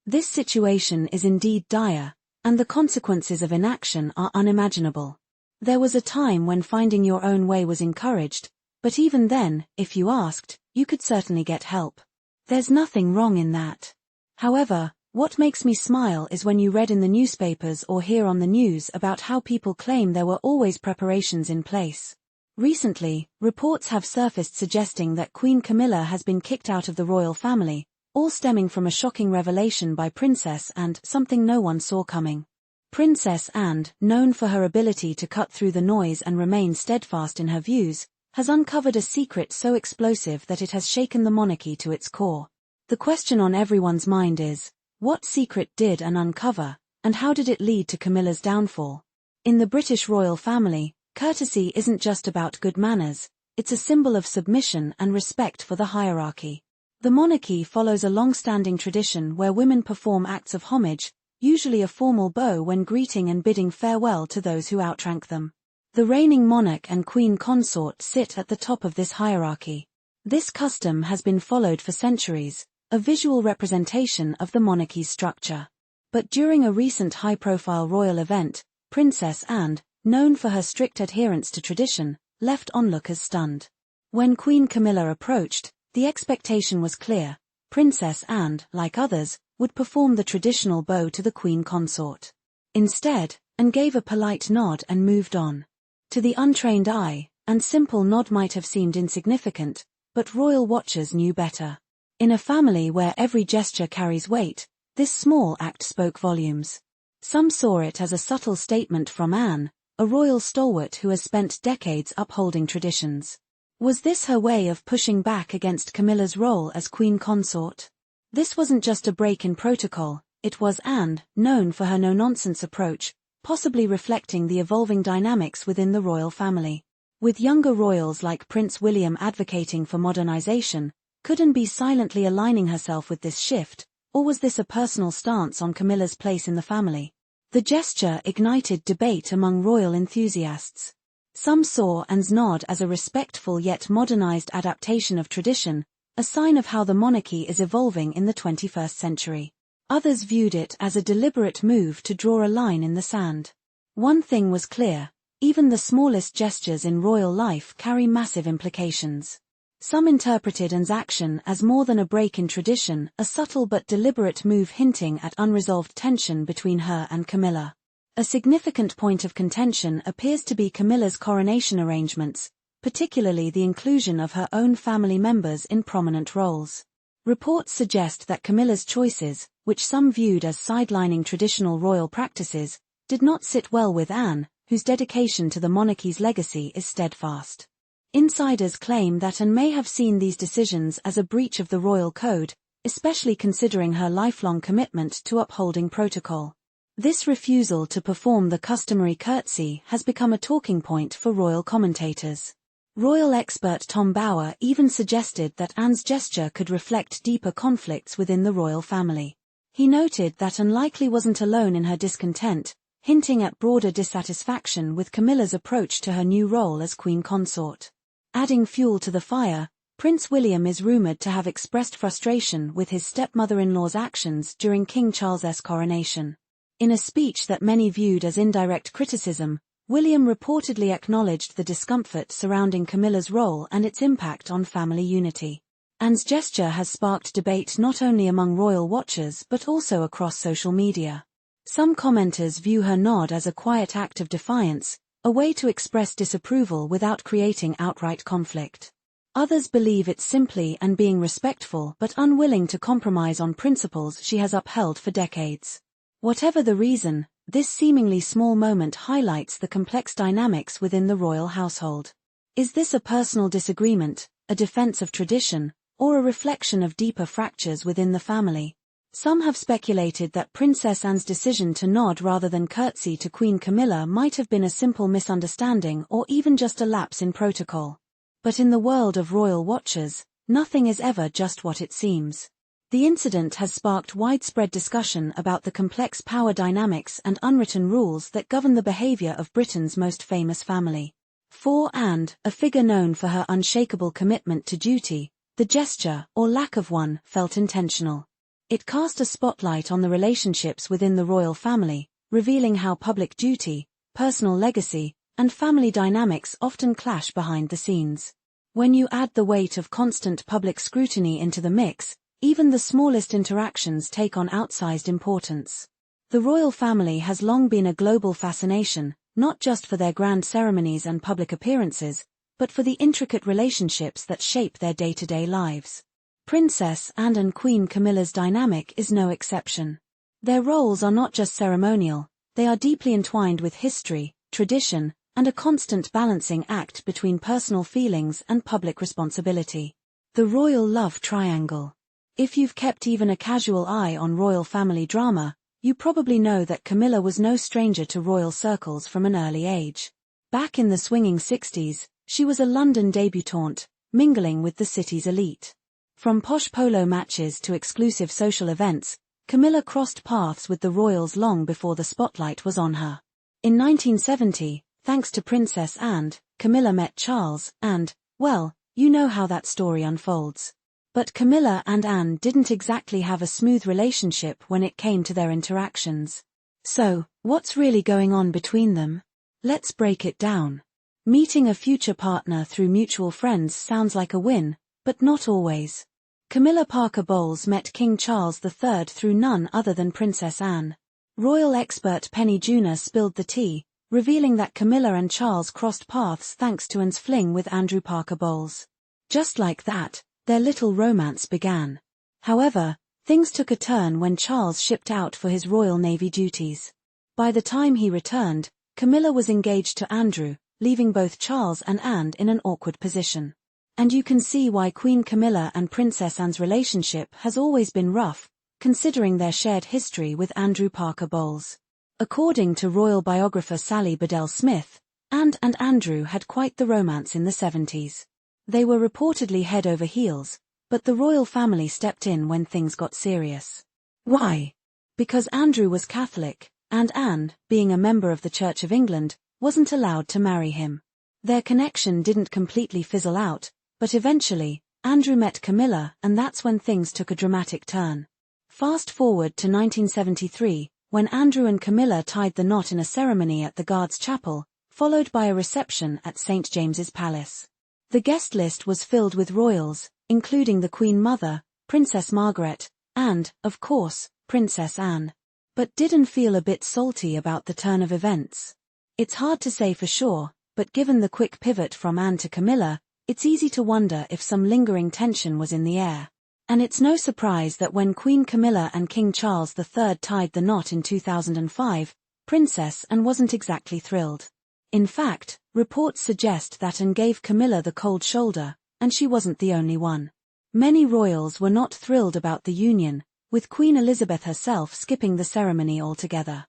This situation is indeed dire, and the consequences of inaction are unimaginable. There was a time when finding your own way was encouraged, but even then, if you asked, you could certainly get help. There's nothing wrong in that. However, what makes me smile is when you read in the newspapers or hear on the news about how people claim there were always preparations in place. Recently, reports have surfaced suggesting that Queen Camilla has been kicked out of the royal family, all stemming from a shocking revelation by Princess Anne, something no one saw coming. Princess Anne, known for her ability to cut through the noise and remain steadfast in her views, has uncovered a secret so explosive that it has shaken the monarchy to its core. The question on everyone's mind is, what secret did Anne uncover, and how did it lead to Camilla's downfall? In the British royal family, courtesy isn't just about good manners, it's a symbol of submission and respect for the hierarchy. The monarchy follows a long-standing tradition where women perform acts of homage, usually a formal bow when greeting and bidding farewell to those who outrank them. The reigning monarch and queen consort sit at the top of this hierarchy. This custom has been followed for centuries, a visual representation of the monarchy's structure. But during a recent high-profile royal event, Princess Anne, known for her strict adherence to tradition, left onlookers stunned. When Queen Camilla approached, the expectation was clear. Princess Anne, like others, would perform the traditional bow to the queen consort. Instead, Anne gave a polite nod and moved on. To the untrained eye, Anne's simple nod might have seemed insignificant, but royal watchers knew better. In a family where every gesture carries weight, this small act spoke volumes. Some saw it as a subtle statement from Anne, a royal stalwart who has spent decades upholding traditions. Was this her way of pushing back against Camilla's role as queen consort? This wasn't just a break in protocol, it was Anne, known for her no-nonsense approach, possibly reflecting the evolving dynamics within the royal family. With younger royals like Prince William advocating for modernization, could Anne be silently aligning herself with this shift, or was this a personal stance on Camilla's place in the family? The gesture ignited debate among royal enthusiasts. Some saw Anne's nod as a respectful yet modernized adaptation of tradition, a sign of how the monarchy is evolving in the 21st century. Others viewed it as a deliberate move to draw a line in the sand. One thing was clear, even the smallest gestures in royal life carry massive implications. Some interpreted Anne's action as more than a break in tradition, a subtle but deliberate move hinting at unresolved tension between her and Camilla. A significant point of contention appears to be Camilla's coronation arrangements, particularly the inclusion of her own family members in prominent roles. Reports suggest that Camilla's choices, which some viewed as sidelining traditional royal practices, did not sit well with Anne, whose dedication to the monarchy's legacy is steadfast. Insiders claim that Anne may have seen these decisions as a breach of the royal code, especially considering her lifelong commitment to upholding protocol. This refusal to perform the customary curtsy has become a talking point for royal commentators. Royal expert Tom Bower even suggested that Anne's gesture could reflect deeper conflicts within the royal family. He noted that Anne likely wasn't alone in her discontent, hinting at broader dissatisfaction with Camilla's approach to her new role as queen consort. Adding fuel to the fire, Prince William is rumored to have expressed frustration with his stepmother-in-law's actions during King Charles's coronation. In a speech that many viewed as indirect criticism, William reportedly acknowledged the discomfort surrounding Camilla's role and its impact on family unity. Anne's gesture has sparked debate not only among royal watchers but also across social media. Some commenters view her nod as a quiet act of defiance, a way to express disapproval without creating outright conflict. Others believe it's simply Anne being respectful but unwilling to compromise on principles she has upheld for decades. Whatever the reason, this seemingly small moment highlights the complex dynamics within the royal household. Is this a personal disagreement, a defense of tradition, or a reflection of deeper fractures within the family? Some have speculated that Princess Anne's decision to nod rather than curtsy to Queen Camilla might have been a simple misunderstanding or even just a lapse in protocol. But in the world of royal watchers, nothing is ever just what it seems. The incident has sparked widespread discussion about the complex power dynamics and unwritten rules that govern the behavior of Britain's most famous family. For Anne, a figure known for her unshakable commitment to duty, the gesture, or lack of one, felt intentional. It cast a spotlight on the relationships within the royal family, revealing how public duty, personal legacy, and family dynamics often clash behind the scenes. When you add the weight of constant public scrutiny into the mix, even the smallest interactions take on outsized importance. The royal family has long been a global fascination, not just for their grand ceremonies and public appearances, but for the intricate relationships that shape their day-to-day lives. Princess Anne and Queen Camilla's dynamic is no exception. Their roles are not just ceremonial, they are deeply entwined with history, tradition, and a constant balancing act between personal feelings and public responsibility. The royal love triangle. If you've kept even a casual eye on royal family drama, you probably know that Camilla was no stranger to royal circles from an early age. Back in the swinging 60s, she was a London debutante, mingling with the city's elite. From posh polo matches to exclusive social events, Camilla crossed paths with the royals long before the spotlight was on her. In 1970, thanks to Princess Anne, Camilla met Charles, and, well, you know how that story unfolds. But Camilla and Anne didn't exactly have a smooth relationship when it came to their interactions. So, what's really going on between them? Let's break it down. Meeting a future partner through mutual friends sounds like a win, but not always. Camilla Parker Bowles met King Charles III through none other than Princess Anne. Royal expert Penny Junor spilled the tea, revealing that Camilla and Charles crossed paths thanks to Anne's fling with Andrew Parker Bowles. Just like that, their little romance began. However, things took a turn when Charles shipped out for his Royal Navy duties. By the time he returned, Camilla was engaged to Andrew, leaving both Charles and Anne in an awkward position. And you can see why Queen Camilla and Princess Anne's relationship has always been rough, considering their shared history with Andrew Parker Bowles. According to royal biographer Sally Bedell Smith, Anne and Andrew had quite the romance in the 70s. They were reportedly head over heels, but the royal family stepped in when things got serious. Why? Because Andrew was Catholic, and Anne, being a member of the Church of England, wasn't allowed to marry him. Their connection didn't completely fizzle out, but eventually, Andrew met Camilla, and that's when things took a dramatic turn. Fast forward to 1973, when Andrew and Camilla tied the knot in a ceremony at the Guards Chapel, followed by a reception at St. James's Palace. The guest list was filled with royals, including the Queen Mother, Princess Margaret, and, of course, Princess Anne. But did Anne feel a bit salty about the turn of events? It's hard to say for sure, but given the quick pivot from Anne to Camilla, it's easy to wonder if some lingering tension was in the air. And it's no surprise that when Queen Camilla and King Charles III tied the knot in 2005, Princess Anne wasn't exactly thrilled. In fact, reports suggest that Anne gave Camilla the cold shoulder, and she wasn't the only one. Many royals were not thrilled about the union, with Queen Elizabeth herself skipping the ceremony altogether.